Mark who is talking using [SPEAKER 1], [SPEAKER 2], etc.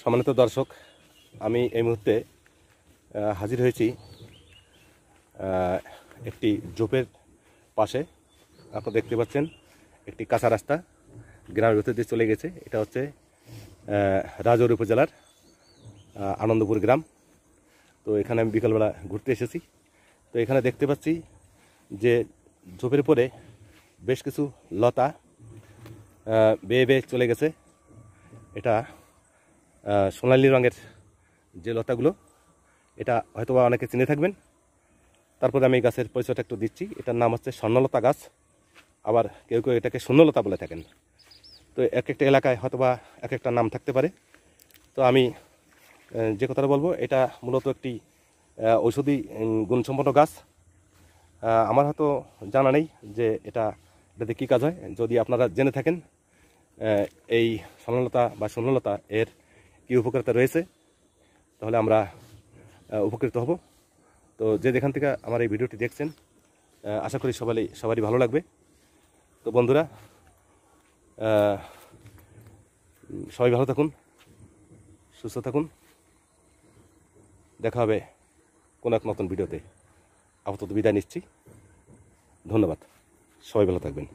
[SPEAKER 1] সম্মানিত দর্শক, আমি এই মুহূর্তে হাজির হয়েছি একটি জোপের পাশে। আপনারা দেখতে পাচ্ছেন একটি কাঁচা রাস্তা গ্রামের ভিতর দিয়ে চলে গেছে। এটা হচ্ছে রাজৌরি উপজেলার আনন্দপুর গ্রাম। তো এখানে আমি বিকালবেলা ঘুরতে এসেছি। তো এখানে দেখতে পাচ্ছি যে ঝোপের পরে বেশ কিছু লতা বেয়ে বেয়ে চলে গেছে। এটা সোনালী রঙের যে লতাগুলো, এটা হয়তো অনেকে চিনে থাকবেন। তারপরে আমি এই গাছের পরিচয়টা একটু দিচ্ছি। এটার নাম হচ্ছে স্বর্ণলতা গাছ, আবার কেউ কেউ এটাকে শূন্যলতা বলে থাকেন। তো এক একটা এলাকায় হয়তোবা এক একটা নাম থাকতে পারে। তো আমি যে কথাটা বলবো, এটা মূলত একটি ঔষধি গুণসম্পন্ন গাছ। আমার হয়তো জানা নেই যে এটাতে কী কাজ হয়। যদি আপনারা জেনে থাকেন এই স্বর্ণলতা বা শূন্যলতা এর কী উপকারিতা রয়েছে, তাহলে আমরা উপকৃত হব। তো যে যেখান থেকে আমার এই ভিডিওটি দেখছেন, আশা করি সবারই ভালো লাগবে। তো বন্ধুরা, সবাই ভালো থাকুন, সুস্থ থাকুন। দেখা হবে কোনো এক নতুন ভিডিওতে। আপাতত বিদায় নিচ্ছি। ধন্যবাদ। সবাই ভালো থাকবেন।